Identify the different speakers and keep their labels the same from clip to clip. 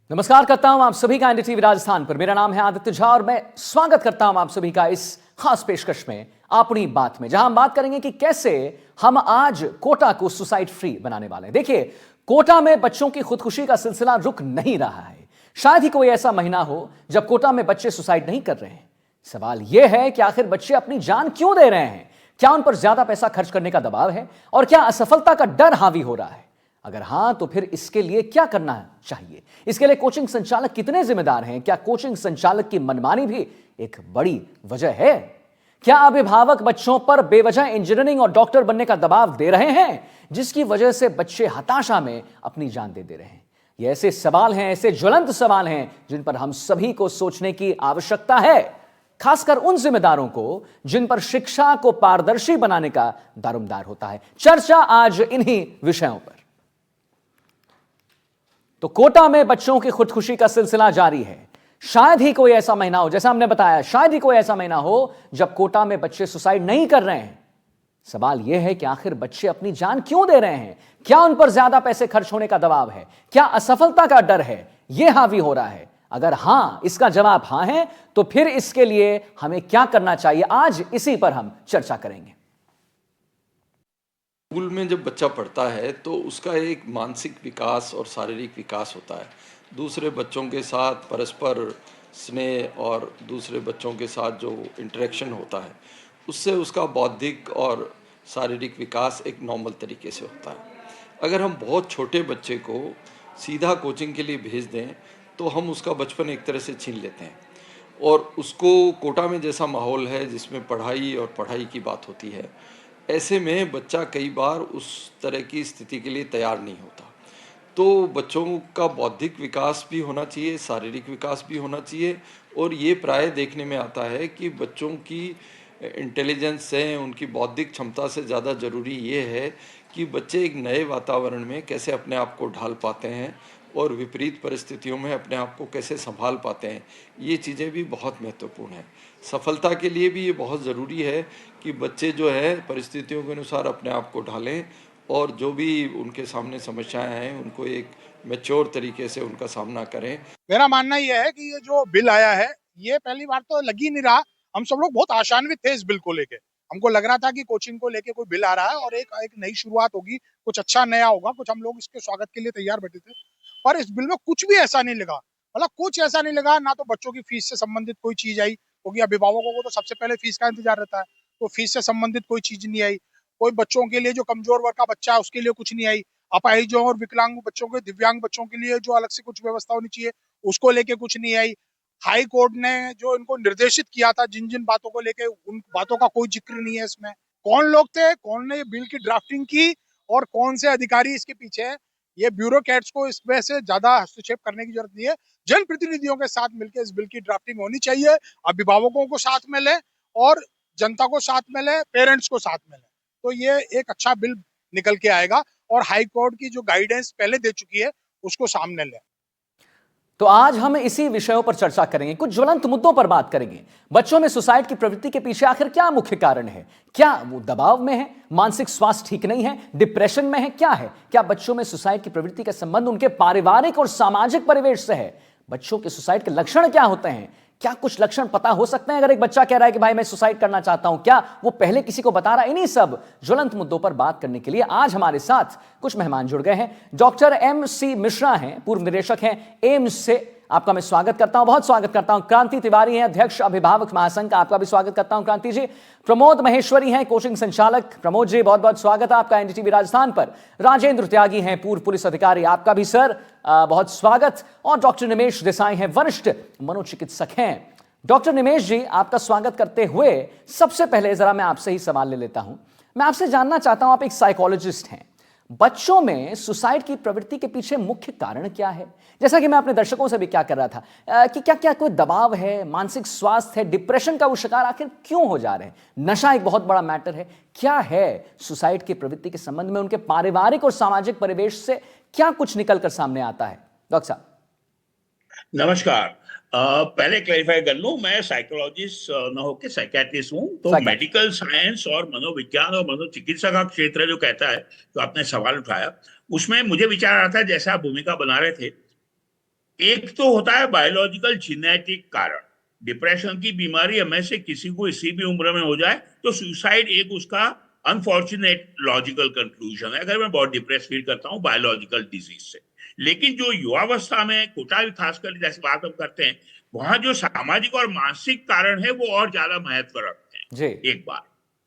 Speaker 1: नमस्कार करता हूं आप सभी का एनडीटीवी राजस्थान पर। मेरा नाम है आदित्य झा और मैं स्वागत करता हूं आप सभी का इस खास पेशकश में अपनी बात में, जहां हम बात करेंगे कि कैसे हम आज कोटा को सुसाइड फ्री बनाने वाले हैं। देखिए, कोटा में बच्चों की खुदकुशी का सिलसिला रुक नहीं रहा है। शायद ही कोई ऐसा महीना हो जब कोटा में बच्चे सुसाइड नहीं कर रहे हैं। सवाल यह है कि आखिर बच्चे अपनी जान क्यों दे रहे हैं? क्या उन पर ज्यादा पैसा खर्च करने का दबाव है और क्या असफलता का डर हावी हो रहा है? अगर हां, तो फिर इसके लिए क्या करना चाहिए? इसके लिए कोचिंग संचालक कितने जिम्मेदार हैं? क्या कोचिंग संचालक की मनमानी भी एक बड़ी वजह है? क्या अभिभावक बच्चों पर बेवजह इंजीनियरिंग और डॉक्टर बनने का दबाव दे रहे हैं, जिसकी वजह से बच्चे हताशा में अपनी जान दे रहे हैं? ये ऐसे सवाल हैं, ऐसे ज्वलंत सवाल हैं जिन पर हम सभी को सोचने की आवश्यकता है, खासकर उन जिम्मेदारों को जिन पर शिक्षा को पारदर्शी बनाने का दारोमदार होता है। चर्चा आज इन्हीं विषयों पर। तो कोटा में बच्चों की खुदकुशी का सिलसिला जारी है। शायद ही कोई ऐसा महीना हो, जैसा हमने बताया, शायद ही कोई ऐसा महीना हो जब कोटा में बच्चे सुसाइड नहीं कर रहे हैं। सवाल यह है कि आखिर बच्चे अपनी जान क्यों दे रहे हैं? क्या उन पर ज्यादा पैसे खर्च होने का दबाव है? क्या असफलता का डर है यह हावी हो रहा है? अगर हां, इसका जवाब हां है, तो फिर इसके लिए हमें क्या करना चाहिए, आज इसी पर हम चर्चा करेंगे।
Speaker 2: स्कूल में जब बच्चा पढ़ता है तो उसका एक मानसिक विकास और शारीरिक विकास होता है। दूसरे बच्चों के साथ परस्पर स्नेह और दूसरे बच्चों के साथ जो इंटरेक्शन होता है, उससे उसका बौद्धिक और शारीरिक विकास एक नॉर्मल तरीके से होता है। अगर हम बहुत छोटे बच्चे को सीधा कोचिंग के लिए भेज दें तो हम उसका बचपन एक तरह से छीन लेते हैं और उसको कोटा में जैसा माहौल है जिसमें पढ़ाई और पढ़ाई की बात होती है, ऐसे में बच्चा कई बार उस तरह की स्थिति के लिए तैयार नहीं होता। तो बच्चों का बौद्धिक विकास भी होना चाहिए, शारीरिक विकास भी होना चाहिए और ये प्राय देखने में आता है कि बच्चों की इंटेलिजेंस से, उनकी बौद्धिक क्षमता से ज़्यादा ज़रूरी ये है कि बच्चे एक नए वातावरण में कैसे अपने आप को ढाल पाते हैं और विपरीत परिस्थितियों में अपने आप को कैसे संभाल पाते हैं। ये चीज़ें भी बहुत महत्वपूर्ण हैं। सफलता के लिए भी ये बहुत ज़रूरी है कि बच्चे जो है परिस्थितियों के अनुसार अपने आप को ढालें और जो भी उनके सामने समस्याएं हैं उनको एक मैच्योर तरीके से उनका सामना करें।
Speaker 3: मेरा मानना यह है कि ये जो बिल आया है, ये पहली बार तो लग ही नहीं रहा। हम सब लोग बहुत आशान्वित थे इस बिल को लेके। हमको लग रहा था कि कोचिंग को लेके कोई बिल आ रहा है और एक एक नई शुरुआत होगी, कुछ अच्छा नया होगा, कुछ हम लोग इसके स्वागत के लिए तैयार बैठे थे। पर इस बिल में कुछ भी ऐसा नहीं लगा, मतलब कुछ ऐसा नहीं लगा। ना तो बच्चों की फीस से संबंधित कोई चीज आई, क्योंकि अभिभावकों को तो सबसे पहले फीस का इंतजार रहता है, तो फीस से संबंधित कोई चीज नहीं आई। कोई बच्चों के लिए जो कमजोर वर्ग का बच्चा है उसके लिए कुछ नहीं आई। अपाहिजों और विकलांग बच्चों के, दिव्यांग बच्चों के लिए जो अलग से कुछ व्यवस्था होनी चाहिए उसको लेके कुछ नहीं आई। हाई कोर्ट ने जो इनको निर्देशित किया था जिन जिन बातों को लेके, उन बातों का कोई जिक्र नहीं है इसमें। कौन लोग थे, कौन ने ये बिल की ड्राफ्टिंग की और कौन से अधिकारी इसके पीछे है, ये ब्यूरोक्रेट्स को इसमें से ज्यादा हस्तक्षेप करने की जरूरत नहीं है। जनप्रतिनिधियों के साथ मिलकर इस बिल की ड्राफ्टिंग होनी चाहिए। अभिभावकों को साथ में ले और जनता को साथ में ले, पेरेंट्स को साथ में ले, तो ये एक अच्छा बिल निकल के आएगा और हाई कोर्ट की जो गाइडेंस पहले दे चुकी है उसको सामने ले।
Speaker 1: तो आज हम इसी विषयों पर चर्चा करेंगे, कुछ ज्वलंत मुद्दों पर बात करेंगे। बच्चों में सुसाइड की प्रवृत्ति के पीछे आखिर क्या मुख्य कारण है? क्या वो दबाव में है, मानसिक स्वास्थ्य ठीक नहीं है, डिप्रेशन में है, क्या है? क्या बच्चों में सुसाइड की प्रवृत्ति का संबंध उनके पारिवारिक और सामाजिक परिवेश से है? बच्चों के सुसाइड के लक्षण क्या होते हैं? क्या कुछ लक्षण पता हो सकते हैं? अगर एक बच्चा कह रहा है कि भाई मैं सुसाइड करना चाहता हूं, क्या वो पहले किसी को बता रहा है? इन्हीं सब ज्वलंत मुद्दों पर बात करने के लिए आज हमारे साथ कुछ मेहमान जुड़ गए हैं। डॉक्टर MC मिश्रा हैं, पूर्व निदेशक हैं एम्स से, आपका मैं स्वागत करता हूं, बहुत स्वागत करता हूं। क्रांति तिवारी हैं, अध्यक्ष अभिभावक महासंघ का, आपका भी स्वागत करता हूं क्रांति जी। प्रमोद महेश्वरी हैं, कोचिंग संचालक, प्रमोद जी बहुत बहुत स्वागत है आपका एनडीटीवी राजस्थान पर। राजेंद्र त्यागी हैं, पूर्व पुलिस अधिकारी, आपका भी सर बहुत स्वागत। और डॉक्टर निमेश देसाई हैं, वरिष्ठ मनोचिकित्सक हैं। डॉक्टर निमेश जी, आपका स्वागत करते हुए सबसे पहले जरा मैं आपसे ही सवाल ले लेता हूं। मैं आपसे जानना चाहता हूं, आप एक साइकोलॉजिस्ट हैं, बच्चों में सुसाइड की प्रवृत्ति के पीछे मुख्य कारण क्या है? जैसा कि मैं अपने दर्शकों से भी क्या कर रहा था कि क्या क्या कोई दबाव है, मानसिक स्वास्थ्य है, डिप्रेशन का वो शिकार आखिर क्यों हो जा रहे हैं? नशा एक बहुत बड़ा मैटर है। क्या है सुसाइड की प्रवृत्ति के संबंध में उनके पारिवारिक और सामाजिक परिवेश से क्या कुछ निकल कर सामने आता है? डॉक्टर साहब
Speaker 4: नमस्कार। पहले क्लेरिफाई कर लूं, मैं साइकोलॉजिस्ट न होकर साइकेट्रिस्ट हूं। तो
Speaker 1: Psychiatrist।
Speaker 4: मेडिकल साइंस और मनोविज्ञान और मनोचिकित्सा का क्षेत्र जो कहता है, जो आपने सवाल उठाया, उसमें मुझे विचार आ रहा था, जैसे आप भूमिका बना रहे थे एक तो होता है बायोलॉजिकल जेनेटिक कारण। डिप्रेशन की बीमारी हमें से किसी को इसी भी उम्र में हो जाए तो सुसाइड एक उसका अनफॉर्चुनेट लॉजिकल कंक्लूजन है, अगर मैं बहुत डिप्रेस फील करता हूँ बायोलॉजिकल डिजीज से। लेकिन जो युवावस्था में कोटा खासकर जैसे बात हम करते हैं, वहां जो सामाजिक और मानसिक कारण है वो और ज्यादा महत्व रखते
Speaker 1: जी।
Speaker 4: हैं। एक बात।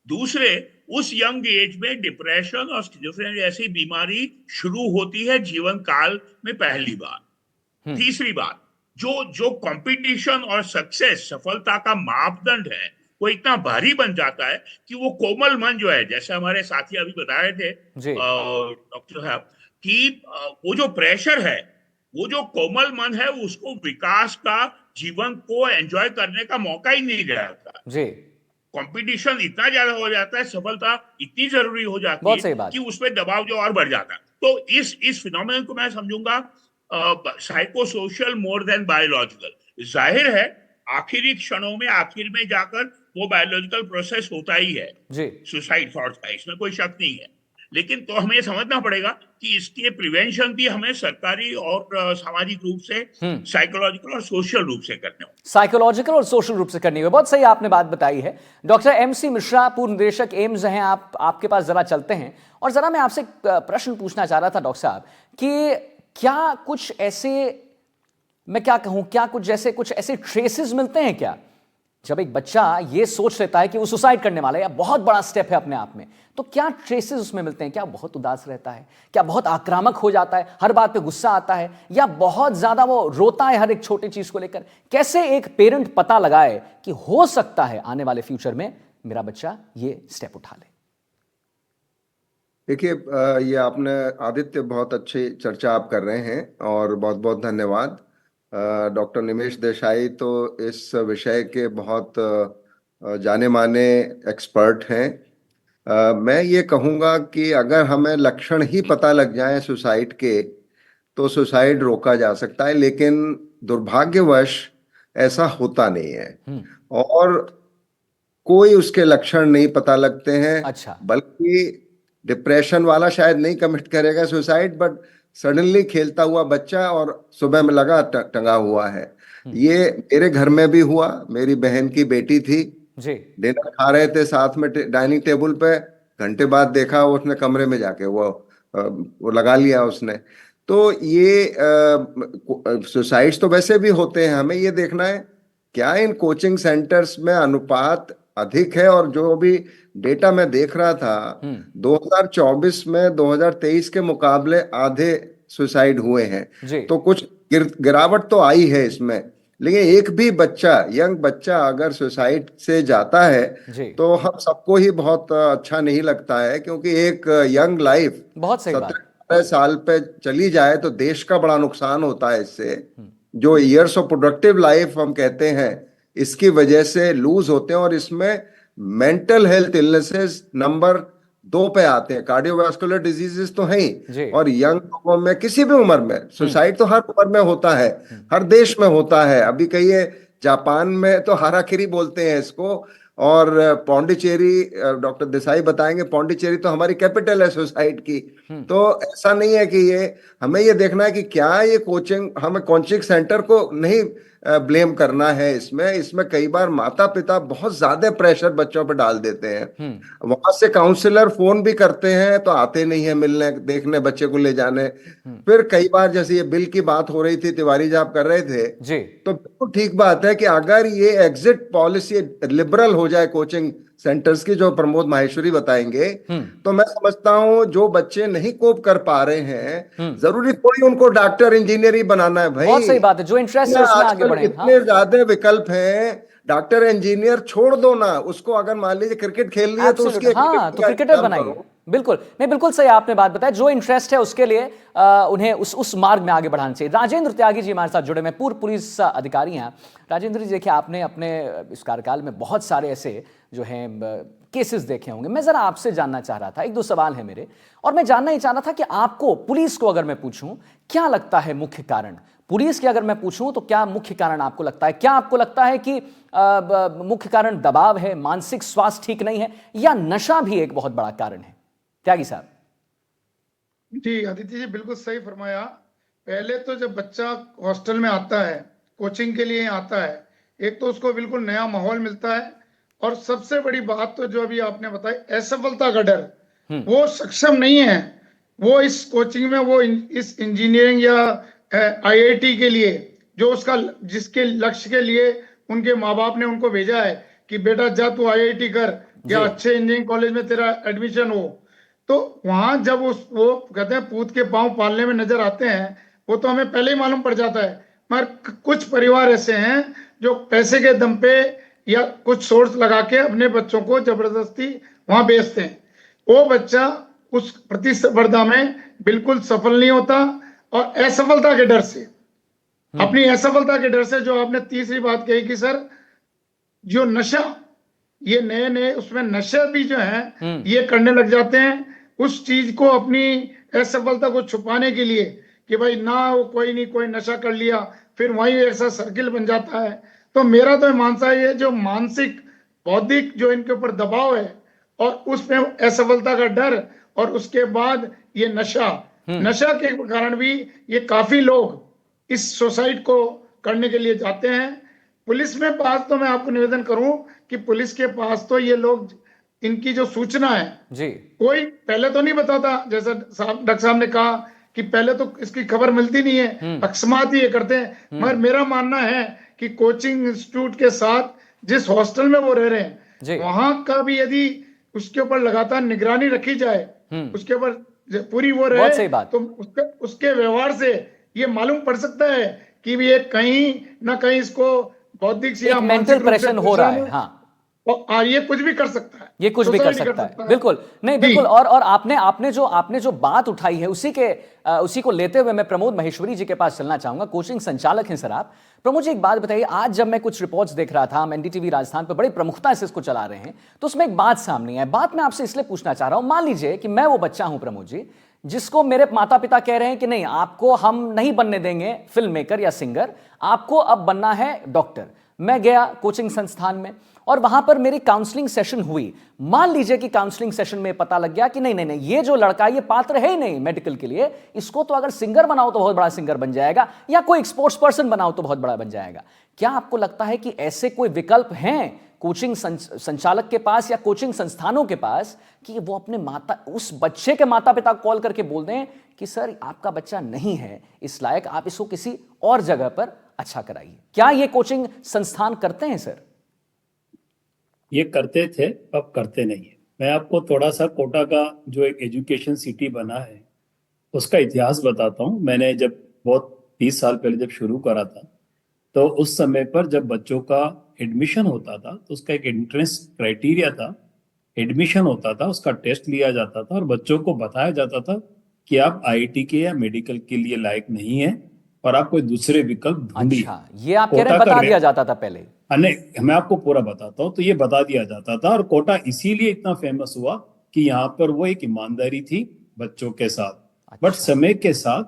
Speaker 4: दूसरे, उस यंग एज में डिप्रेशन और स्किज़ोफ्रेनिया जैसी बीमारी शुरू होती है जीवन काल में पहली बार। तीसरी बात, जो जो कंपटीशन और सक्सेस, सफलता का मापदंड है, वो इतना भारी बन जाता है कि वो कोमल मन जो है, जैसे हमारे साथी अभी बता रहे थे
Speaker 1: जी।
Speaker 4: डॉक्टर साहब, कि वो जो प्रेशर है, वो जो कोमल मन है उसको विकास का, जीवन को एंजॉय करने का मौका ही नहीं रहता।
Speaker 1: जी।
Speaker 4: कंपटीशन इतना ज्यादा हो जाता है, सफलता इतनी जरूरी हो जाती
Speaker 1: बहुत
Speaker 4: है
Speaker 1: सही बात।
Speaker 4: कि उसमें दबाव जो और बढ़ जाता है। तो इस फिनोमेनन को मैं समझूंगा psycho social more than biological. जाहिर है आखिरी क्षणों में, आखिर में जाकर वो बायोलॉजिकल प्रोसेस होता ही है,
Speaker 1: जी।
Speaker 4: सुसाइड थॉट्स का, इसमें कोई शक नहीं है। लेकिन तो हमें समझना पड़ेगा कि इसके प्रिवेंशन भी हमें सरकारी और सामाजिक रूप से, साइकोलॉजिकल और सोशल रूप से करने होंगे।
Speaker 1: साइकोलॉजिकल और सोशल रूप से करनी है। बहुत सही आपने बात बताई है। डॉक्टर एमसी मिश्रा, पूर्व निदेशक एम्स हैं, आपके पास जरा चलते हैं और जरा मैं आपसे एक प्रश्न पूछना चाह रहा था डॉक्टर साहब कि क्या कुछ ऐसे, मैं क्या कहूं, क्या कुछ ऐसे ट्रेसेस मिलते हैं क्या, जब एक बच्चा ये सोच लेता है कि वो सुसाइड करने वाला है या बहुत बड़ा स्टेप है अपने आप में, तो क्या ट्रेसेस उसमें मिलते हैं? क्या बहुत उदास रहता है, क्या बहुत आक्रामक हो जाता है, हर बात पे गुस्सा आता है, या बहुत ज्यादा वो रोता है हर एक छोटी चीज को लेकर? कैसे एक पेरेंट पता लगाए कि हो सकता है आने वाले फ्यूचर में मेरा बच्चा ये स्टेप उठा ले?
Speaker 5: देखिए, ये आपने, आदित्य, बहुत अच्छी चर्चा आप कर रहे हैं और बहुत बहुत धन्यवाद। डॉक्टर निमेश देसाई तो इस विषय के बहुत जाने माने एक्सपर्ट हैं। मैं ये कहूँगा कि अगर हमें लक्षण ही पता लग जाए सुसाइड के, तो सुसाइड रोका जा सकता है, लेकिन दुर्भाग्यवश ऐसा होता नहीं है। और कोई उसके लक्षण नहीं पता लगते हैं।
Speaker 1: अच्छा।
Speaker 5: बल्कि डिप्रेशन वाला शायद नहीं कमिट करेगा सुसाइड, बट सडनली खेलता हुआ बच्चा और सुबह में लगा टंगा हुआ है। ये मेरे घर में भी हुआ। मेरी बहन की बेटी थी,
Speaker 1: जी।
Speaker 5: डिनर खा रहे थे साथ में डाइनिंग टेबल पे, घंटे बाद देखा उसने कमरे में जाके वो लगा लिया उसने। तो ये सुसाइड्स तो वैसे भी होते हैं। हमें ये देखना है क्या इन कोचिंग सेंटर्स में अनुपात अधिक है। और जो भी डेटा मैं देख रहा था, 2024 में 2023 के मुकाबले आधे सुसाइड हुए हैं।
Speaker 1: जी।
Speaker 5: तो कुछ गिरावट तो आई है इसमें। लेकिन एक भी बच्चा, यंग बच्चा अगर सुसाइड से जाता है
Speaker 1: जी।
Speaker 5: तो हम सबको ही बहुत अच्छा नहीं लगता है, क्योंकि एक यंग लाइफ
Speaker 1: बहुत सही बात।
Speaker 5: 17 साल पे चली जाए तो देश का बड़ा नुकसान होता है इससे। जो ईयर्स ऑफ प्रोडक्टिव लाइफ हम कहते हैं, इसकी वजह से लूज होते हैं। और इसमें मेंटल हेल्थ इलनेसेस नंबर 2 पे आते हैं। कार्डियोवास्कुलर डिजीजेस तो हैं
Speaker 1: जी।
Speaker 5: ही, और यंग लोगों में, किसी भी उम्र में सुसाइड तो हर उम्र में होता है, हर देश में होता है। अभी कहिए जापान में तो हाराकिरी बोलते हैं इसको। और पौंडीचेरी, डॉक्टर देसाई बताएंगे, पौंडीचेरी तो हमारी कैपिटल है सुसाइड की। तो ऐसा नहीं है कि ये, हमें ये देखना है कि क्या ये हमें कोचिंग सेंटर को नहीं ब्लेम करना है इसमें कई बार माता पिता बहुत ज्यादा प्रेशर बच्चों पर डाल देते हैं। वहां से काउंसलर फोन भी करते हैं तो आते नहीं है मिलने, देखने, बच्चे को ले जाने। फिर कई बार, जैसे ये बिल की बात हो रही थी, तिवारी जी आप कर रहे थे,
Speaker 1: जी।
Speaker 5: तो बिल्कुल ठीक बात है कि अगर ये एग्जिट पॉलिसी लिबरल हो जाए कोचिंग सेंटर्स की, जो प्रमोद माहेश्वरी बताएंगे, तो मैं समझता हूं जो बच्चे नहीं कोप कर पा रहे हैं, जरूरी कोई उनको डॉक्टर इंजीनियर ही बनाना है भाई।
Speaker 1: बहुत सही बात है, जो इंटरेस्ट है उसमें आगे
Speaker 5: आजकल
Speaker 1: बढ़े।
Speaker 5: इतने ज्यादा विकल्प हैं। डॉक्टर इंजीनियर छोड़ दो ना उसको, अगर मान लीजिए क्रिकेट खेलनी है तो उसकी
Speaker 1: हाँ, तो क्रिकेटर बनाइए। बिल्कुल नहीं, बिल्कुल सही आपने बात बताया। जो इंटरेस्ट है उसके लिए उन्हें उस मार्ग में आगे बढ़ाना चाहिए। राजेंद्र त्यागी जी हमारे साथ जुड़े हैं, पूर्व पुलिस अधिकारी हैं। राजेंद्र जी, देखिए, आपने अपने इस कार्यकाल में बहुत सारे ऐसे जो हैं केसेस देखे होंगे। मैं जरा आपसे जानना चाह रहा था, एक दो सवाल है मेरे, और मैं जानना ही चाह रहा था कि आपको, पुलिस को अगर मैं पूछूं, क्या लगता है मुख्य कारण? पुलिस की अगर मैं पूछूं तो क्या मुख्य कारण आपको लगता है? क्या आपको लगता है कि मुख्य कारण दबाव है, मानसिक स्वास्थ्य ठीक नहीं है, या नशा भी एक बहुत बड़ा कारण है? त्यागी साहब।
Speaker 6: जी आदित्य जी, बिल्कुल सही फरमाया। पहले तो जब बच्चा हॉस्टल में आता है, कोचिंग के लिए आता है, एक तो उसको बिल्कुल नया माहौल मिलता है, और सबसे बड़ी बात तो जो अभी आपने बताई, असफलता का डर, वो सक्षम नहीं है वो इस कोचिंग में, वो इस इंजीनियरिंग या आईआईटी के लिए, जो उसका जिसके लक्ष्य के लिए उनके माँ बाप ने उनको भेजा है कि बेटा जा तू आईआईटी कर या अच्छे इंजीनियरिंग कॉलेज में तेरा एडमिशन हो, तो वहां जब वो कहते हैं पूत के पांव पालने में नजर आते हैं, वो तो हमें पहले ही मालूम पड़ जाता है। मगर कुछ परिवार ऐसे हैं जो पैसे के दम पे या कुछ सोर्स लगा के अपने बच्चों को जबरदस्ती वहां भेजते हैं। वो बच्चा उस प्रतिस्पर्धा में बिल्कुल सफल नहीं होता, और असफलता के डर से, अपनी असफलता के डर से, जो आपने तीसरी बात कही कि सर जो नशा, ये नए नए उसमें नशा भी जो है ये करने लग जाते हैं, उस चीज को अपनी असफलता को छुपाने के लिए कि भाई ना वो कोई नहीं, कोई नशा कर लिया, फिर वही ऐसा सर्किल बन जाता है। तो मेरा तो मानसा है, ये जो मानसिक बौद्धिक जो इनके ऊपर दबाव है, और उसमें असफलता का डर, और उसके बाद ये नशा के कारण भी ये काफी लोग इस सुसाइड को करने के लिए जाते हैं। पुलिस में पास तो मैं आपको निवेदन करूं कि पुलिस के पास तो ये लोग, इनकी जो सूचना है
Speaker 1: जी,
Speaker 6: कोई पहले तो नहीं बताता, जैसा डॉक्टर साहब ने कहा कि पहले तो इसकी खबर मिलती नहीं है, अकस्मात ही ये करते हैं। मगर मेरा मानना है कि कोचिंग इंस्टीट्यूट के साथ जिस हॉस्टल में वो रह रहे हैं, वहां का भी यदि उसके ऊपर लगातार निगरानी रखी जाए, उसके ऊपर पूरी वो
Speaker 1: बहुत सही
Speaker 6: रहे,
Speaker 1: बात।
Speaker 6: तो उसके व्यवहार से ये मालूम पड़ सकता है कि ये कहीं ना कहीं इसको बौद्धिक या
Speaker 1: एक मेंटल प्रेशर हो रहा है। हाँ,
Speaker 6: और ये कुछ भी कर सकता है,
Speaker 1: ये कुछ भी कर सकता है, बिल्कुल नहीं, बिल्कुल। और आपने जो बात उठाई है, उसी को लेते हुए मैं प्रमोद महेश्वरी जी के पास चलना चाहूंगा। कोचिंग संचालक हैं सर आप। प्रमोद जी, एक बात बताइए, आज जब मैं कुछ रिपोर्ट्स देख रहा था, हम एनडीटीवी राजस्थान पर बड़ी प्रमुखता से इसको चला रहे हैं, तो उसमें एक बात सामने है। बात मैं आपसे इसलिए पूछना चाह रहा हूं, मान लीजिए कि मैं वो बच्चा हूं प्रमोद जी, जिसको मेरे माता पिता कह रहे हैं कि नहीं, आपको हम नहीं बनने देंगे फिल्म मेकर या सिंगर, आपको अब बनना है डॉक्टर। मैं गया कोचिंग संस्थान में और वहां पर मेरी काउंसलिंग सेशन हुई। मान लीजिए कि काउंसलिंग सेशन में पता लग गया कि नहीं नहीं नहीं, ये जो लड़का ये पात्र है ही नहीं मेडिकल के लिए, इसको तो अगर सिंगर बनाओ तो बहुत बड़ा सिंगर बन जाएगा, या कोई स्पोर्ट्स पर्सन बनाओ तो बहुत बड़ा बन जाएगा। क्या आपको लगता है कि ऐसे कोई विकल्प हैं कोचिंग संचालक के पास या कोचिंग संस्थानों के पास कि वो अपने उस बच्चे के माता पिता को कॉल करके बोल दें कि सर आपका बच्चा नहीं है इस लायक, आप इसको किसी और जगह पर अच्छा कराइए? क्या ये कोचिंग संस्थान करते हैं सर?
Speaker 7: ये करते थे, अब करते नहीं है। मैं आपको थोड़ा सा कोटा का जो एक एजुकेशन सिटी बना है उसका इतिहास बताता हूँ। मैंने जब बहुत 30 साल पहले जब शुरू करा था, तो उस समय पर जब बच्चों का एडमिशन होता था तो उसका एक एंट्रेंस क्राइटेरिया था, एडमिशन होता था, उसका टेस्ट लिया जाता था और बच्चों को बताया जाता था कि आप आईआईटी के या मेडिकल के लिए लायक नहीं है और आप कोई दूसरे विकल्प ढूंढिए।
Speaker 1: अच्छा, ये आप कह रहे हैं बता दिया जाता था पहले?
Speaker 7: नहीं, मैं आपको पूरा बताता हूँ। तो ये बता दिया जाता था, और कोटा इसीलिए इतना फेमस हुआ कि यहाँ पर वो एक ईमानदारी थी बच्चों के साथ।
Speaker 1: अच्छा।
Speaker 7: बट समय के साथ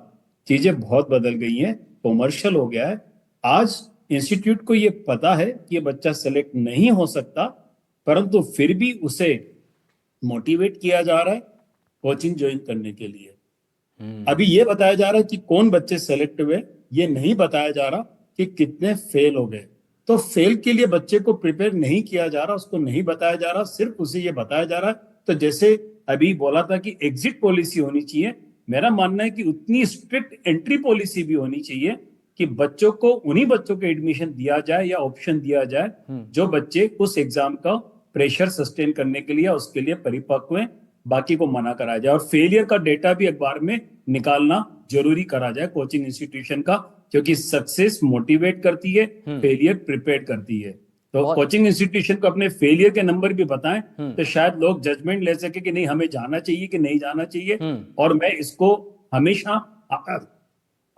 Speaker 7: चीजें बहुत बदल गई हैं, कॉमर्शियल हो गया है। आज इंस्टीट्यूट को ये पता है कि ये बच्चा सेलेक्ट नहीं हो सकता, परंतु फिर भी उसे मोटिवेट किया जा रहा है कोचिंग ज्वाइन करने के लिए। अभी ये बताया जा रहा है कि कौन बच्चे सेलेक्ट हुए, ये नहीं बताया जा रहा कि कितने फेल हो गए। तो फेल के लिए बच्चे को प्रिपेयर नहीं किया जा रहा, उसको नहीं बताया जा रहा, सिर्फ उसे ये बताया जा रहा है। तो जैसे अभी बोला था कि एग्जिट पॉलिसी होनी चाहिए, मेरा मानना है कि उतनी स्ट्रिक्ट एंट्री पॉलिसी भी होनी चाहिए कि बच्चों को, उन्हीं बच्चों को एडमिशन दिया जाए या ऑप्शन दिया जाए जो बच्चे उस एग्जाम का प्रेशर सस्टेन करने के लिए उसके लिए परिपक्व हैं, बाकी को मना कराया जाए। और फेलियर का डेटा भी अखबार में निकालना जरूरी करा जाए कोचिंग इंस्टीट्यूशन का, क्योंकि सक्सेस मोटिवेट करती है, फेलियर प्रिपेयर करती है। तो कोचिंग इंस्टीट्यूशन को अपने फेलियर के नंबर भी बताएं तो शायद लोग जजमेंट ले सके कि नहीं हमें जाना चाहिए कि नहीं जाना चाहिए। और मैं इसको हमेशा,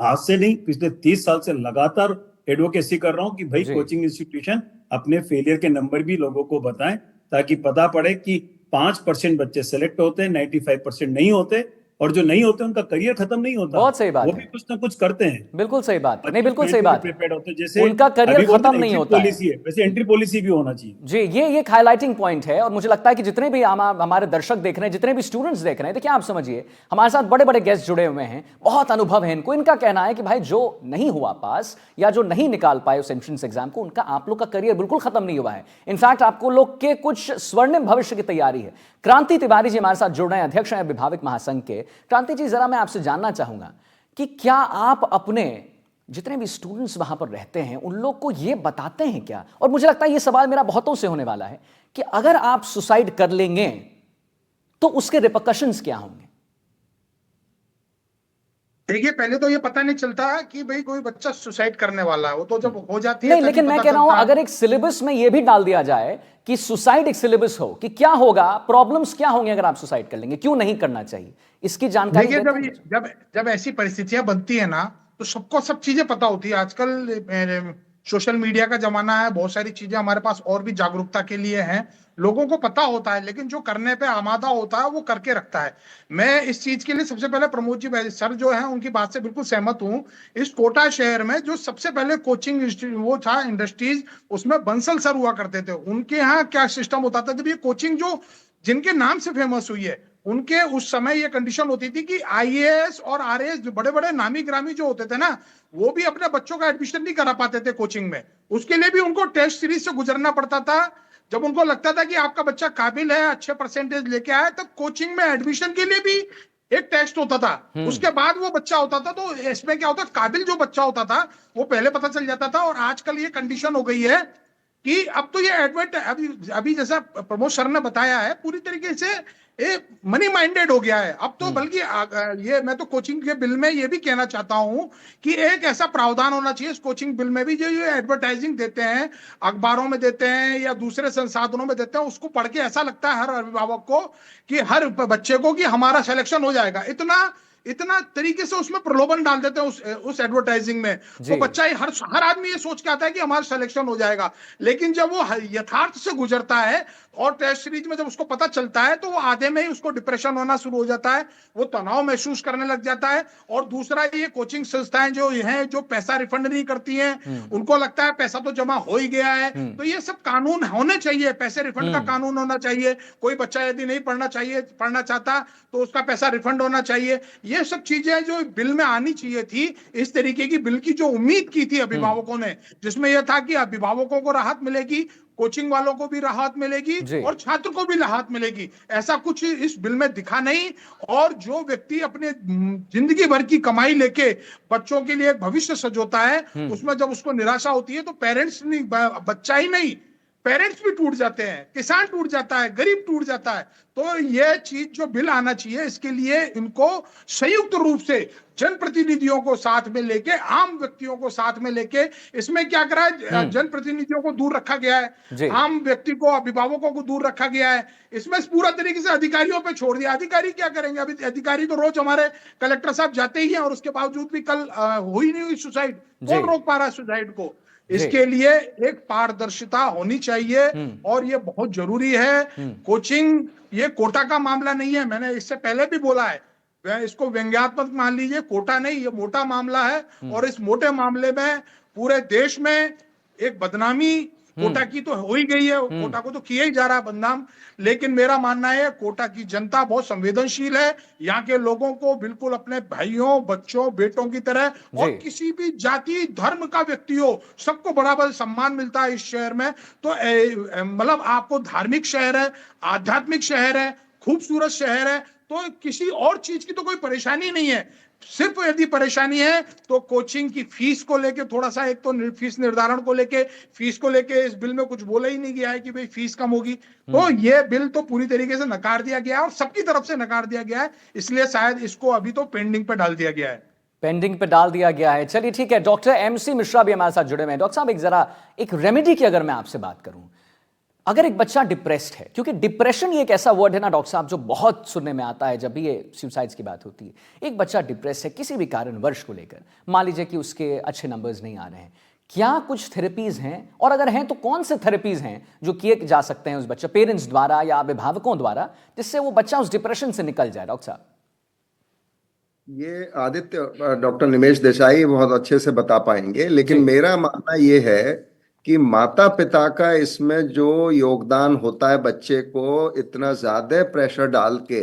Speaker 7: आज से नहीं, पिछले 30 साल से लगातार एडवोकेसी कर रहा हूं कि भाई कोचिंग इंस्टीट्यूशन अपने फेलियर के नंबर भी लोगों को बताएं, ताकि पता पड़े कि 5% बच्चे सेलेक्ट होते हैं, 95% नहीं होते, और जो नहीं होते उनका करियर खत्म नहीं होता,
Speaker 1: बहुत सही बात
Speaker 7: वो
Speaker 1: है।
Speaker 7: भी कुछ ना कुछ करते हैं।
Speaker 1: बिल्कुल सही बात है, नहीं
Speaker 7: बच्चे
Speaker 1: बिल्कुल सही बात है,
Speaker 7: प्रिपेयर्ड होते हैं, जैसे
Speaker 1: उनका करियर
Speaker 7: अभी बोलते
Speaker 1: खत्म
Speaker 7: हैं
Speaker 1: नहीं
Speaker 7: एग्जिट
Speaker 1: होता है।
Speaker 7: पॉलिसी है, वैसे एंट्री पॉलिसी भी होना चाहिए।
Speaker 1: जी, ये एक हाईलाइटिंग पॉइंट है और मुझे लगता है कि जितने भी हमारे दर्शक देख रहे हैं, जितने भी स्टूडेंट्स देख रहे हैं, देखिए आप समझिए, हमारे साथ बड़े बड़े गेस्ट जुड़े हुए हैं, बहुत अनुभव है इनको। इनका कहना है कि भाई जो नहीं हुआ पास या जो नहीं निकाल पाए उस एंट्रेंस एग्जाम को, उनका आप लोग का करियर बिल्कुल खत्म नहीं हुआ है। इनफैक्ट आपको लोग के कुछ स्वर्णिम भविष्य की तैयारी है। क्रांति तिवारी जी हमारे साथ जुड़ रहे हैं, अध्यक्ष हैं अभिभावक महासंघ के। क्रांति जी, जरा मैं आपसे जानना चाहूंगा कि क्या आप अपने जितने भी स्टूडेंट्स वहां पर रहते हैं उन लोग को ये बताते हैं क्या? और मुझे लगता है ये सवाल मेरा बहुतों से होने वाला है कि अगर आप सुसाइड कर लेंगे तो उसके रिपरकशंस क्या होंगे?
Speaker 3: देखिए, पहले तो ये पता नहीं चलता कि भाई कोई बच्चा सुसाइड करने वाला है, वो तो जब हो जाती है
Speaker 1: नहीं, लेकिन मैं कह रहा हूं अगर एक सिलेबस में ये भी डाल दिया जाए कि सुसाइड एक सिलेबस हो कि क्या होगा, प्रॉब्लम्स क्या होंगे अगर आप सुसाइड कर लेंगे, क्यों नहीं करना चाहिए, इसकी जानकारी
Speaker 3: देखिए,
Speaker 1: देते हैं?
Speaker 3: जब ऐसी परिस्थितियां बनती है ना, तो सबको सब चीजें पता होती है। आजकल सोशल मीडिया का जमाना है, बहुत सारी चीजें हमारे पास और भी जागरूकता के लिए हैं, लोगों को पता होता है, लेकिन जो करने पे आमादा होता है वो करके रखता है। मैं इस चीज के लिए सबसे पहले प्रमोद जी सर जो है उनकी बात से बिल्कुल सहमत हूँ। इस कोटा शहर में जो सबसे पहले कोचिंग वो था इंडस्ट्रीज, उसमें बंसल सर हुआ करते थे। उनके यहाँ क्या सिस्टम होता था, जब ये कोचिंग जो जिनके नाम से फेमस हुई है, उनके उस समय ये कंडीशन होती थी कि आईएएस और आरएएस जो बड़े बड़े नामी ग्रामी जो होते थे ना, वो भी अपने बच्चों का एडमिशन नहीं करा पाते थे कोचिंग में। उसके लिए भी उनको टेस्ट सीरीज से गुजरना पड़ता था। जब उनको लगता था कि आपका बच्चा काबिल है, अच्छे परसेंटेज लेके आया, तब कोचिंग में एडमिशन के लिए भी एक टेस्ट होता था। उसके बाद वो बच्चा होता था। तो इसमें क्या होता, काबिल जो बच्चा होता था वो पहले पता चल जाता था। और आजकल ये कंडीशन हो गई है कि अब तो ये अभी जैसा प्रमोद सर ने बताया है, पूरी तरीके से ये मनी माइंडेड हो गया है अब तो। बल्कि ये मैं तो कोचिंग के बिल में ये भी कहना चाहता हूं कि एक ऐसा प्रावधान होना चाहिए इस कोचिंग बिल में भी, जो ये एडवर्टाइजिंग देते हैं, अखबारों में देते हैं या दूसरे संसाधनों में देते हैं, उसको पढ़ के ऐसा लगता है हर अभिभावक को कि हर बच्चे को कि हमारा सिलेक्शन हो जाएगा। इतना तरीके से उसमें प्रलोभन डाल देते हैं उस एडवर्टाइजिंग में। तो बच्चा हर आदमी ये सोच के आता है कि हमारा सिलेक्शन हो जाएगा, लेकिन जब वो यथार्थ से गुजरता है और टेस्ट सीरीज में जब उसको पता चलता है, तो वो आधे में ही उसको डिप्रेशन होना शुरू हो जाता है, वो तनाव महसूस करने लग जाता है। और दूसरा, ये कोचिंग संस्थाएं जो हैं, जो पैसा रिफंड नहीं करती हैं, उनको लगता है पैसा तो जमा हो ही गया है। तो ये सब कानून होने चाहिए, पैसे रिफंड का कानून होना चाहिए। कोई बच्चा यदि नहीं पढ़ना चाहता तो उसका पैसा रिफंड होना चाहिए। ये सब चीजें जो बिल में आनी चाहिए थी, इस तरीके की बिल की जो उम्मीद की थी अभिभावकों ने, जिसमें यह था कि अभिभावकों को राहत मिलेगी, कोचिंग वालों को भी राहत मिलेगी और छात्र को भी राहत मिलेगी, ऐसा कुछ इस बिल में दिखा नहीं। और जो व्यक्ति अपने जिंदगी भर की कमाई लेके बच्चों के लिए एक भविष्य सजोता है, उसमें जब उसको निराशा होती है, तो पेरेंट्स नहीं, बच्चा ही नहीं, पेरेंट्स भी टूट जाते हैं, किसान टूट जाता है, गरीब टूट जाता है। तो ये चीज जो बिल आना चाहिए, इसके लिए इनको संयुक्त रूप से जनप्रतिनिधियों को साथ में लेके, आम व्यक्तियों को साथ में लेके, इसमें क्या करा है, जनप्रतिनिधियों को दूर रखा गया है, आम व्यक्ति को, अभिभावकों को दूर रखा गया है। इसमें पूरा तरीके से अधिकारियों पे छोड़ दिया। अधिकारी क्या करेंगे? अभी अधिकारी तो रोज हमारे कलेक्टर साहब जाते ही हैं, और उसके बावजूद भी कल हुई नहीं हुई सुसाइड। कौन रोक पा रहा है सुसाइड को? इसके लिए एक पारदर्शिता होनी चाहिए और ये बहुत जरूरी है। कोचिंग ये कोटा का मामला नहीं है, मैंने इससे पहले भी बोला है। इसको व्यंग्यात्मक मान लीजिए, कोटा नहीं, ये मोटा मामला है। और इस मोटे मामले में पूरे देश में एक बदनामी कोटा की तो हो ही गई है, कोटा को तो किया ही जा रहा है बदनाम। लेकिन मेरा मानना है कोटा की जनता बहुत संवेदनशील है, यहाँ के लोगों को बिल्कुल अपने भाइयों, बच्चों, बेटों की तरह, और किसी भी जाति धर्म का व्यक्ति हो, सबको बराबर सम्मान मिलता है इस शहर में। तो मतलब आपको धार्मिक शहर है, आध्यात्मिक शहर है, खूबसूरत शहर है, तो किसी और चीज की तो कोई परेशानी नहीं है। सिर्फ यदि परेशानी है तो कोचिंग की फीस को लेके थोड़ा सा, एक तो फीस निर्धारण को लेके, फीस को लेके इस बिल में कुछ बोला ही नहीं गया है कि भाई फीस कम होगी। तो ये बिल तो पूरी तरीके से नकार दिया गया है और सबकी तरफ से नकार दिया गया है, इसलिए शायद इसको अभी तो पेंडिंग पे डाल दिया गया है।
Speaker 1: पेंडिंग पे डाल दिया गया है। चलिए ठीक है, डॉक्टर एमसी मिश्रा भी हमारे साथ जुड़े हुए हैं। डॉक्टर साहब, एक रेमेडी की अगर मैं आपसे बात करूं, अगर एक बच्चा डिप्रेस्ड है, क्योंकि डिप्रेशन ये एक ऐसा वर्ड है ना डॉक्टर साहब जो बहुत सुनने में आता है जब भी ये सुसाइड्स की बात होती है। एक बच्चा डिप्रेस है किसी भी कारणवश को लेकर, मान लीजिए कि उसके अच्छे नंबर्स नहीं आ रहे हैं, क्या कुछ थेरेपीज हैं, और अगर हैं तो कौन से थेरेपीज हैं जो किए जा सकते हैं उस बच्चे, पेरेंट्स द्वारा या अभिभावकों द्वारा, जिससे वो बच्चा उस डिप्रेशन से निकल जाए? डॉक्टर साहब,
Speaker 5: ये आदित्य डॉक्टर निमेश देसाई बहुत अच्छे से बता पाएंगे, लेकिन
Speaker 1: जी।
Speaker 5: मेरा मानना ये है कि माता पिता का इसमें जो योगदान होता है बच्चे को इतना ज्यादा प्रेशर डाल के।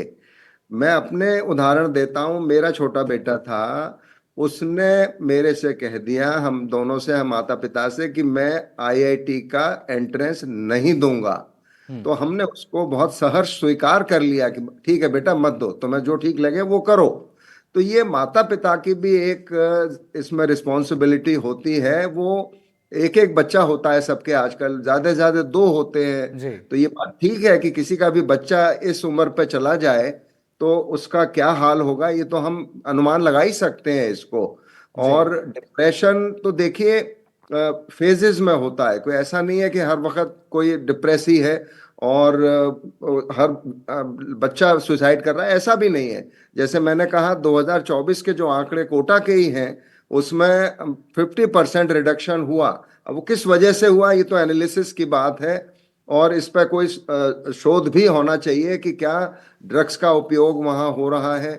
Speaker 5: मैं अपने उदाहरण देता हूँ, मेरा छोटा बेटा था, उसने मेरे से कह दिया, हम दोनों से, हम माता पिता से, कि मैं आईआईटी का एंट्रेंस नहीं दूंगा। तो हमने उसको बहुत सहर्ष स्वीकार कर लिया कि ठीक है बेटा मत दो, तुम्हें जो ठीक लगे वो करो। तो ये माता पिता की भी एक इसमें रिस्पॉन्सिबिलिटी होती है। वो एक एक बच्चा होता है सबके, आजकल ज्यादा से ज्यादा 2 होते हैं।
Speaker 1: जी।
Speaker 5: तो ये बात ठीक है कि किसी का भी बच्चा इस उम्र पे चला जाए तो उसका क्या हाल होगा, ये तो हम अनुमान लगा ही सकते हैं इसको।
Speaker 1: जी।
Speaker 5: और डिप्रेशन तो देखिए फेजेस में होता है, कोई ऐसा नहीं है कि हर वक्त कोई डिप्रेस ही है और हर बच्चा सुसाइड कर रहा है, ऐसा भी नहीं है। जैसे मैंने कहा 2024 के जो आंकड़े कोटा के ही हैं उसमें 50% रिडक्शन हुआ। अब वो किस वजह से हुआ ये तो एनालिसिस की बात है, और इस पर कोई शोध भी होना चाहिए कि क्या ड्रग्स का उपयोग वहां हो रहा है,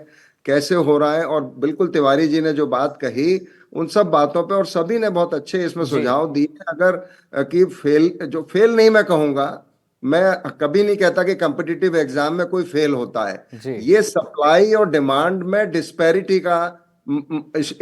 Speaker 5: कैसे हो रहा है। और बिल्कुल तिवारी जी ने जो बात कही उन सब बातों पे, और सभी ने बहुत अच्छे इसमें
Speaker 1: जी।
Speaker 5: सुझाव दिए। अगर कि फेल नहीं मैं कहूंगा, मैं कभी नहीं कहता कि कॉम्पिटिटिव एग्जाम में कोई फेल होता है।
Speaker 1: जी।
Speaker 5: ये सप्लाई और डिमांड में डिस्पैरिटी का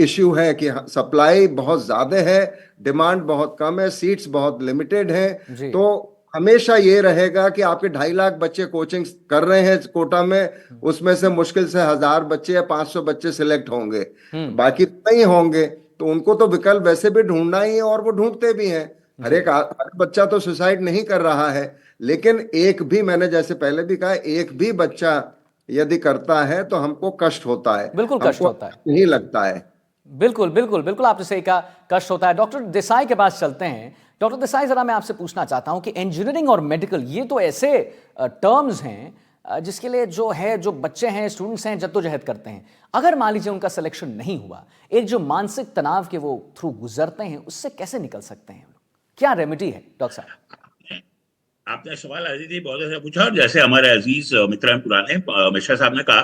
Speaker 5: इश्यू है कि सप्लाई बहुत ज्यादा है, डिमांड बहुत कम है, सीट्स बहुत लिमिटेड हैं।
Speaker 1: जी।
Speaker 5: तो हमेशा ये रहेगा कि आपके 2.5 लाख बच्चे कोचिंग कर रहे हैं कोटा में, उसमें से मुश्किल से 1000 बच्चे या 500 बच्चे सिलेक्ट होंगे, बाकी तो नहीं होंगे। तो उनको तो विकल्प वैसे भी ढूंढना ही है, और वो ढूंढते भी हैं। हर बच्चा तो सुसाइड नहीं कर रहा है, लेकिन एक भी, मैंने जैसे पहले भी कहा, एक भी बच्चा यदि करता है तो हमको कष्ट होता है,
Speaker 1: बिल्कुल कष्ट
Speaker 5: हमको
Speaker 1: होता है।
Speaker 5: नहीं लगता है।
Speaker 1: बिल्कुल बिल्कुल बिल्कुल, आपने सही कहा, कष्ट होता है। डॉक्टर देसाई के पास चलते हैं। डॉक्टर देसाई, जरा मैं आपसे पूछना चाहता हूं कि इंजीनियरिंग और मेडिकल, ये तो ऐसे टर्म्स हैं जिसके लिए जो बच्चे हैं, स्टूडेंट्स हैं, जद्दोजहद करते हैं। अगर मान लीजिए उनका सिलेक्शन नहीं हुआ, एक जो मानसिक तनाव के वो थ्रू गुजरते हैं, उससे कैसे निकल सकते हैं? क्या रेमेडी है डॉक्टर साहब?
Speaker 4: आपने सवाल अजीज बहुत अच्छा पूछा, और जैसे हमारे अजीज मित्र पुराने मिश्रा साहब ने कहा,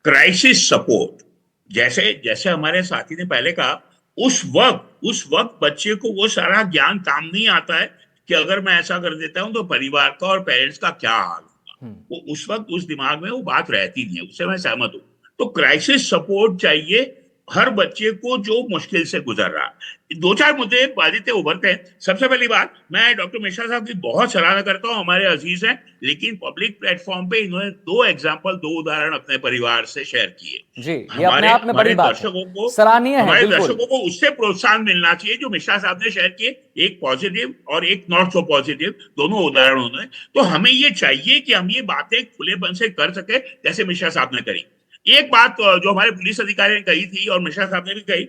Speaker 4: क्राइसिस सपोर्ट, जैसे जैसे हमारे साथी ने पहले कहा, उस वक्त बच्चे को वो सारा ज्ञान काम नहीं आता है कि अगर मैं ऐसा कर देता हूं तो परिवार का और पेरेंट्स का क्या हाल होगा। वो उस वक्त उस दिमाग में वो बात रहती नहीं है, उससे मैं सहमत हूं। तो क्राइसिस सपोर्ट चाहिए हर बच्चे को जो मुश्किल से गुजर रहा है। 2-4 मुद्दे आदित्य उभरते हैं। सबसे पहली बात, मैं डॉक्टर मिश्रा साहब की बहुत सराहना करता हूं, हमारे अजीज हैं, लेकिन पब्लिक प्लेटफॉर्म पे इन्होंने 2 उदाहरण अपने परिवार से शेयर किए।
Speaker 1: जी, ये अपने आप में बड़ी बात है, सराहनीय है।
Speaker 4: हमारे
Speaker 1: बिल्कुल।
Speaker 4: दर्शकों को उससे प्रोत्साहन मिलना चाहिए जो मिश्रा साहब ने शेयर किए, एक पॉजिटिव और एक नॉट सो पॉजिटिव, दोनों उदाहरण उन्होंने। तो हमें ये चाहिए कि हम ये बातें खुलेपन से कर सके जैसे मिश्रा साहब ने करी। एक बात जो हमारे पुलिस अधिकारी ने कही थी और मिश्रा साहब ने भी कही,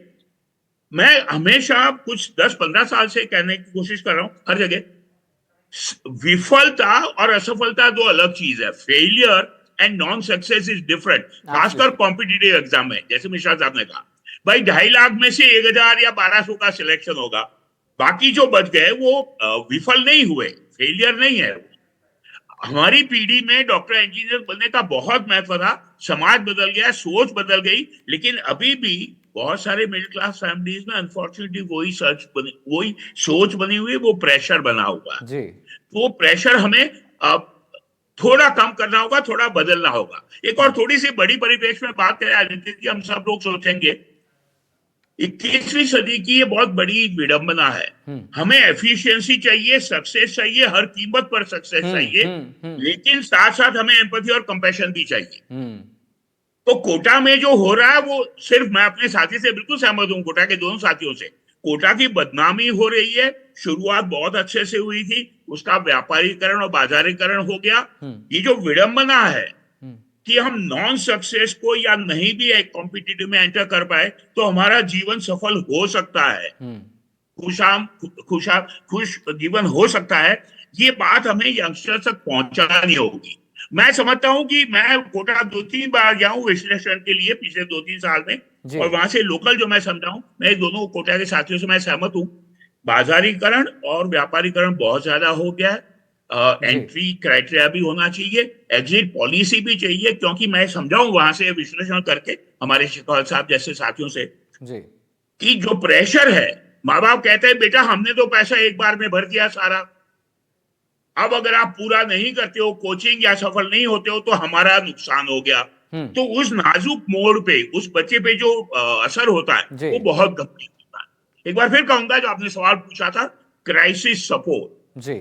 Speaker 4: मैं हमेशा कुछ 10-15 साल से कहने की कोशिश कर रहा हूं हर जगह, विफलता और असफलता दो अलग चीज है। Failure and non success is different, खासकर कॉम्पिटिटिव एग्जाम में। जैसे मिश्रा साहब ने कहा, भाई 2.5 लाख में से 1000 या 1200 का सिलेक्शन होगा, बाकी जो बच गए वो विफल नहीं हुए, फेलियर नहीं है। हमारी पीढ़ी में डॉक्टर इंजीनियर बनने का बहुत महत्व था, समाज बदल गया, सोच बदल गई, लेकिन अभी भी बहुत सारे मिडिल क्लास फैमिलीज में अनफॉर्चुनेटली वही सोच बनी हुई, वो प्रेशर बना हुआ है।
Speaker 1: जी।
Speaker 4: तो वो प्रेशर हमें अब थोड़ा कम करना होगा, थोड़ा बदलना होगा। एक और थोड़ी सी बड़ी परिवेश में बात करें आदित्य जी, हम सब लोग सोचेंगे 21वीं सदी की ये बहुत बड़ी विडंबना है। हमें एफिशिएंसी चाहिए, सक्सेस चाहिए, हर कीमत पर सक्सेस चाहिए, लेकिन साथ साथ हमें एम्पैथी और कंपैशन भी चाहिए। तो कोटा में जो हो रहा है वो सिर्फ, मैं अपने साथी से बिल्कुल सहमत हूं, कोटा के दोनों साथियों से, कोटा की बदनामी हो रही है। शुरुआत बहुत अच्छे से हुई थी, उसका व्यापारीकरण और बाजारीकरण हो गया। ये जो विडंबना है कि हम नॉन सक्सेस को या नहीं भी एक कॉम्पिटिटिव में एंटर कर पाए तो हमारा जीवन सफल हो सकता है, खुश जीवन हो सकता है, ये बात हमें यंगस्टर्स तक पहुंचानी होगी। मैं समझता हूं कि मैं कोटा 2-3 बार गया हूं विश्लेषण के लिए पिछले 2-3 साल में, और वहां से लोकल जो मैं समझा हूं, मैं दोनों कोटा के साथियों से मैं सहमत हूं, बाजारीकरण और व्यापारीकरण बहुत ज्यादा हो गया है। एंट्री क्राइटेरिया भी होना चाहिए, एग्जिट पॉलिसी भी चाहिए, क्योंकि मैं समझाऊं वहां से विश्लेषण करके हमारे शिकौल साहब जैसे साथियों से
Speaker 1: जी
Speaker 4: कि जो प्रेशर है, माँ बाप कहते हैं बेटा हमने तो पैसा एक बार में भर दिया सारा, अब अगर आप पूरा नहीं करते हो कोचिंग या सफल नहीं होते हो तो हमारा नुकसान हो गया। तो उस नाजुक मोड़ पे उस बच्चे पे जो असर होता है वो बहुत गंभीर होता है। एक बार फिर कहूंगा, जो आपने सवाल पूछा था, क्राइसिस सपोर्ट,
Speaker 1: जी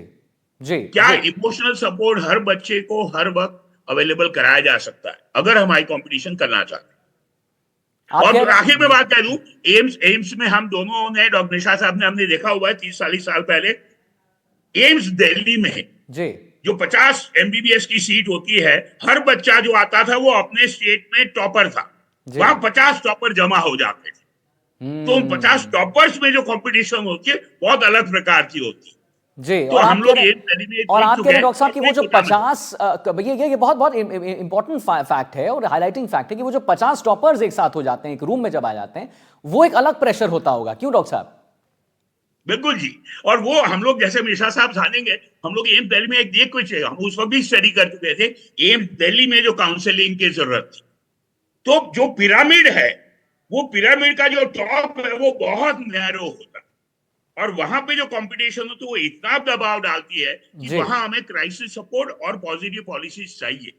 Speaker 1: जी
Speaker 4: क्या
Speaker 1: जी।
Speaker 4: इमोशनल सपोर्ट हर बच्चे को हर वक्त अवेलेबल कराया जा सकता है अगर हम हाई कंपटीशन करना चाहते हैं। और आखिर में बात कह दूं, एम्स में हम दोनों ने, डॉक्टर निशा साहब ने, हमने देखा हुआ है 30-40 साल पहले एम्स दिल्ली में
Speaker 1: जी
Speaker 4: जो 50 MBBS की सीट होती है, हर बच्चा जो आता था वो अपने स्टेट में टॉपर था, वहां 50 टॉपर जमा हो जाते थे। तो उन 50 टॉपर्स में जो कंपटीशन होती है बहुत अलग प्रकार की होती है।
Speaker 1: जी।
Speaker 4: तो हम लोग ये
Speaker 1: और आप कह रहे हैं डॉक्टर साहब कि वो जो 50 ये बहुत इंपॉर्टेंट फैक्ट है और हाईलाइटिंग फैक्ट है कि वो जो 50 टॉपर्स एक साथ हो जाते हैं, एक रूम में जब आ जाते हैं, वो एक अलग प्रेशर होता होगा, क्यों डॉक्टर साहब?
Speaker 4: बिल्कुल जी। और वो हम लोग, जैसे मिश्रा साहब जानेंगे, हम लोग एम्स दिल्ली में एक देख कुछ, हम उस वक्त भी स्टडी कर चुके थे, एम्स दिल्ली में जो काउंसलिंग की जरूरत थी, तो जो पिरामिड है, वो पिरामिड का जो टॉप है वो बहुत नैरो होता है, और वहां पे जो कंपटीशन होती है वो इतना दबाव डालती है कि वहां हमें क्राइसिस सपोर्ट और पॉजिटिव पॉलिसीज चाहिए।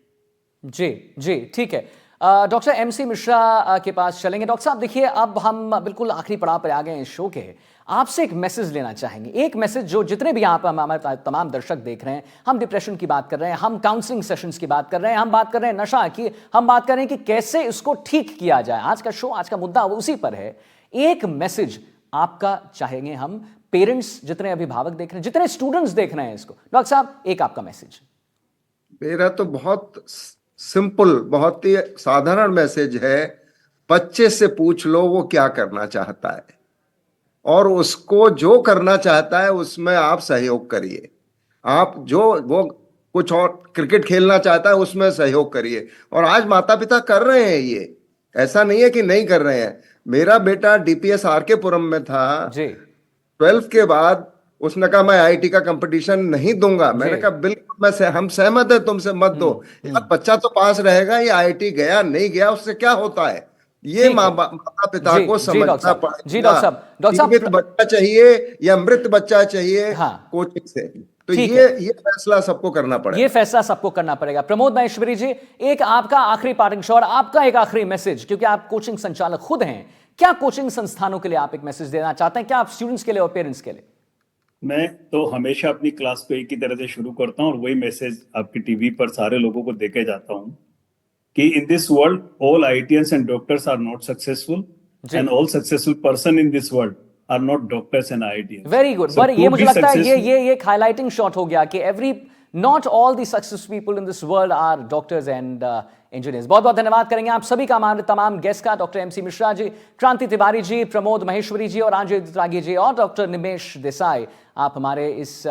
Speaker 1: जी जी, ठीक है। डॉक्टर MC मिश्रा के पास चलेंगे। डॉक्टर साहब देखिए, अब हम बिल्कुल आखिरी पड़ाव पर आ गए हैं शो के। आपसे एक मैसेज लेना चाहेंगे, एक मैसेज जो जितने भी यहाँ पर हमारे तमाम दर्शक देख रहे हैं, हम डिप्रेशन की बात कर रहे हैं, हम काउंसलिंग सेशंस की बात कर रहे हैं, हम बात कर रहे हैं नशा की, हम बात कर रहे हैं कि कैसे इसको ठीक किया जाए। आज का शो, आज का मुद्दा उसी पर है। एक मैसेज आपका चाहेंगे हम, पेरेंट्स जितने अभिभावक देख रहे हैं, जितने स्टूडेंट्स देख रहे हैं इसको, डॉक्टर साहब एक आपका मैसेज।
Speaker 5: मेरा तो बहुत सिंपल, बहुत ही साधारण मैसेज है। बच्चे से पूछ लो वो क्या करना चाहता है, और उसको जो करना चाहता है उसमें आप सहयोग करिए। आप जो वो कुछ और क्रिकेट खेलना चाहता है उसमें सहयोग करिए, और आज माता पिता कर रहे हैं ये, ऐसा नहीं है कि नहीं कर रहे हैं। मेरा बेटा DPS RK पुरम में था
Speaker 1: जी।
Speaker 5: 12th के बाद, उसने कहा मैं IIT का कंपटीशन नहीं दूंगा। मैंने कहा बिल्कुल, हम सहमत है, तुमसे मत दो यार, बच्चा तो पास रहेगा, ये IIT गया नहीं गया उससे क्या होता है, ये माता पिता को समझना पड़ेगा।
Speaker 1: जी डॉक्टर साहब,
Speaker 5: जीवित बच्चा चाहिए या मृत बच्चा चाहिए कोचिंग से, तो ये फैसला सबको करना पड़ेगा।
Speaker 1: ये फैसला सबको करना पड़ेगा। प्रमोद महेश्वरी जी, एक आपका आखिरी पार्टिंग शॉट, आपका एक आखिरी मैसेज, क्योंकि आप कोचिंग संचालक खुद हैं। क्या कोचिंग संस्थानों के लिए आप एक मैसेज देना चाहते हैं, क्या आप स्टूडेंट्स के लिए और पेरेंट्स के लिए?
Speaker 7: मैं तो हमेशा अपनी क्लास को एक ही तरह से शुरू करता हूं और वही मैसेज आपकी टीवी पर सारे लोगों को देके जाता हूं कि in this world all IITians and doctors are not successful, and all successful person in this world are not doctors and IITians।
Speaker 1: Very good. ये मुझे लगता है ये एक हाईलाइटिंग शॉट हो गया कि not all the success people in this world are doctors and engineers. बहुत बहुत धन्यवाद करेंगे आप सभी का, हमारे तमाम गेस्ट का, डॉक्टर MC मिश्रा जी, क्रांति तिवारी जी, प्रमोद महेश्वरी जी और आंजय दुतरागी जी और डॉक्टर निमेश देसाई। आप हमारे इस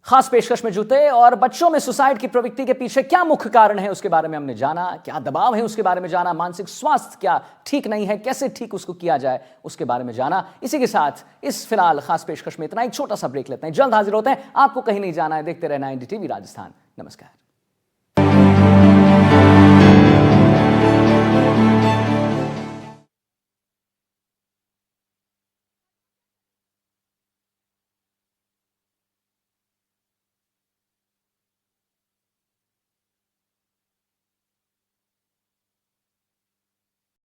Speaker 1: खास पेशकश में जुटे और बच्चों में सुसाइड की प्रवृत्ति के पीछे क्या मुख्य कारण है उसके बारे में हमने जाना, क्या दबाव है उसके बारे में जाना, मानसिक स्वास्थ्य क्या ठीक नहीं है, कैसे ठीक उसको किया जाए उसके बारे में जाना। इसी के साथ इस फिलहाल खास पेशकश में इतना, एक छोटा सा ब्रेक लेते हैं, जल्द हाजिर होते हैं। आपको कहीं नहीं जाना है, देखते रहना है NDTV राजस्थान। नमस्कार।